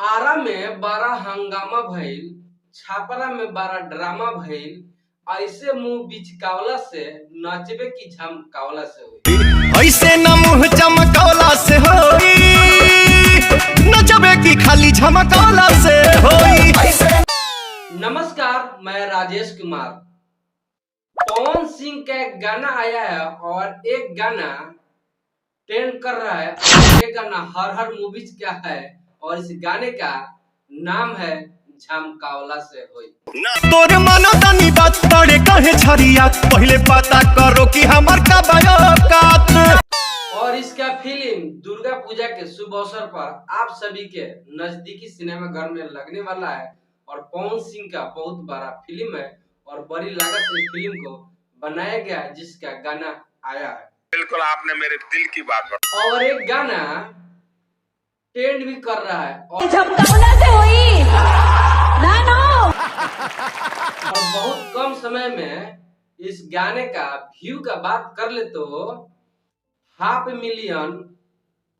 आरा में बड़ा हंगामा भइल, छापरा में बड़ा ड्रामा भइल, ऐसे मुंह बिचकावला से नचबे की झमकावला से हुई। ऐसे न मुंह चमकौला से होई, नचबे की खाली झमकौला से होई। नमस्कार, मैं राजेश कुमार। पवन सिंह का एक गाना आया है और एक गाना ट्रेंड कर रहा है। ये गाना हर हर मूवीज का है और इस गाने का नाम है झमकावला से होई। तोर मनो तनी बात तोड़े कहे छरिया, पहले पता करो कि हमर का बायोकात। और इसका फिल्म दुर्गा पूजा के शुभ अवसर पर आप सभी के नजदीकी सिनेमा घर में लगने वाला है और पवन सिंह का बहुत बड़ा फिल्म है और बड़ी लागत से फिल्म को बनाया गया है, जिसका गाना आया है। बिल्कुल आपने मेरे दिल की बात बताई। और एक गाना ट्रेंड भी कर रहा है और बहुत कम समय में इस गाने का व्यू का बात कर ले तो 500,000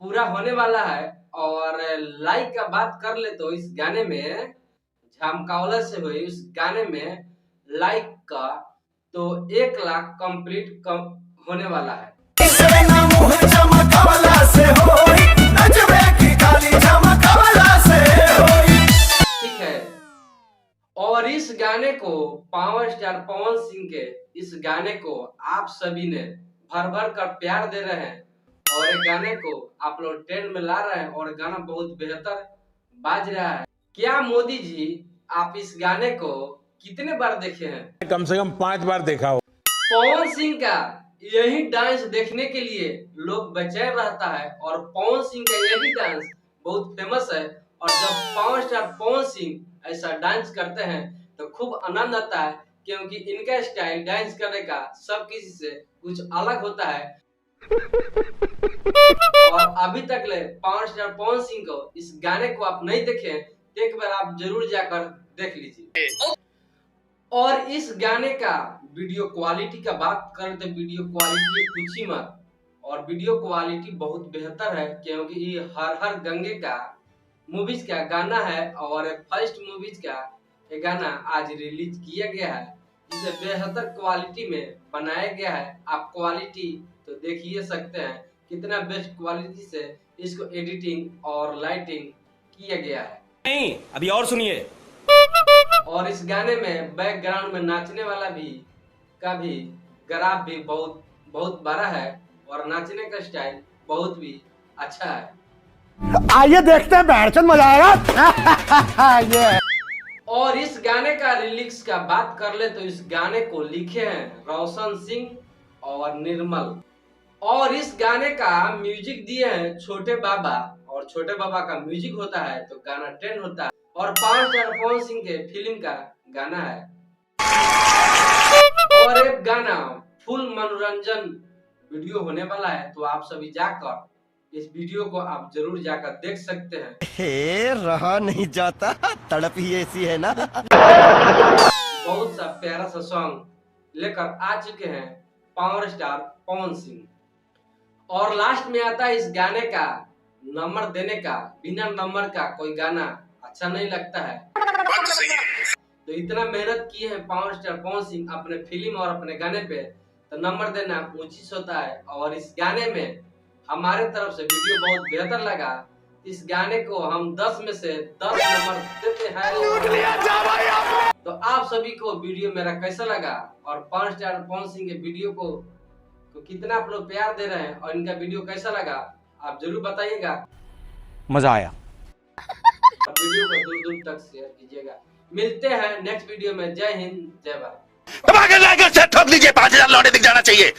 पूरा होने वाला है और लाइक का बात कर ले तो इस गाने में झमकावला से हुई उस गाने में लाइक का तो 1 लाख कंप्लीट होने वाला है। ठीक है, और इस गाने को पावर स्टार पवन सिंह के इस गाने को आप सभी ने भर भर कर प्यार दे रहे हैं और ये गाने को आप लोग ट्रेंड में ला रहे हैं और गाना बहुत बेहतर बाज रहा है। क्या मोदी जी आप इस गाने को कितने बार देखे हैं? कम से कम 5 बार देखा हो। पवन सिंह का यही डांस देखने के लिए लोग बेचैन रहता है और पवन सिंह का यही डांस बहुत फेमस है और जब पावर स्टार पवन सिंह ऐसा डांस करते हैं तो खूब आनंद आता है, क्योंकि इनका स्टाइल डांस करने का सब किसी से कुछ अलग होता है। और अभी तक ले पावर स्टार पवन सिंह को इस गाने को आप नहीं देखे तो एक बार आप जरूर जाकर देख लीजिए। और इस गाने का वीडियो क्वालिटी का बात करें तो वीडियो क्वालिटी पूछी मत, और वीडियो क्वालिटी बहुत बेहतर है, क्योंकि ये हर हर गंगे का मूवीज का गाना है और फर्स्ट मूवीज का ये गाना आज रिलीज किया गया है, जिसे बेहतर क्वालिटी में बनाया गया है। आप क्वालिटी तो देख ही सकते हैं कितना बेस्ट क्वालिटी से इसको एडिटिंग और लाइटिंग किया गया है। नहीं, अभी और सुनिए। और इस गाने में बैकग्राउंड में नाचने वाला का भी ग्राफ भी बहुत बड़ा है और नाचने का स्टाइल बहुत भी अच्छा है। आइए देखते हैं, बैठचंद मजा आएगा। ये और इस गाने का लिरिक्स का बात कर ले तो इस गाने को लिखे हैं रोशन सिंह और निर्मल, और इस गाने का म्यूजिक दिए हैं छोटे बाबा, और छोटे बाबा का म्यूजिक होता है तो गाना ट्रेंड होता है और पावर स्टार पवन सिंह के फिल्म का गाना है। और एक गाना फुल मनोरंजन वीडियो होने वाला है, तो आप सभी जाकर इस वीडियो को आप जरूर जाकर देख सकते हैं। हे रहा नहीं जाता, तड़प ही ऐसी है ना। बहुत सा प्यारा सा सॉन्ग लेकर आ चुके हैं पावर स्टार पवन सिंह। और लास्ट में आता है इस गाने का नंबर देने का। बिना नंबर का कोई गाना अच्छा नहीं लगता है, तो इतना मेहनत किए हैं पावर स्टार पवन सिंह अपने फिल्म और अपने गाने पे, तो नंबर देना उचित होता है। और इस गाने में हमारे तरफ से वीडियो बहुत बेहतर लगा। इस गाने को हम 10 में से 10 नंबर देते हैं। तो आप सभी को वीडियो मेरा कैसा लगा और पावर स्टार पवन सिंह के वीडियो को कितना आप लोग प्यार दे रहे हैं और इनका वीडियो कैसा लगा आप जरूर बताइएगा। मजा आया। और वीडियो को दूर दूर तक शेयर कीजिएगा। मिलते हैं नेक्स्ट वीडियो में। जय हिंद, जय भारत। ठोक लीजिए, 5,000 लौटे दिख जाना चाहिए।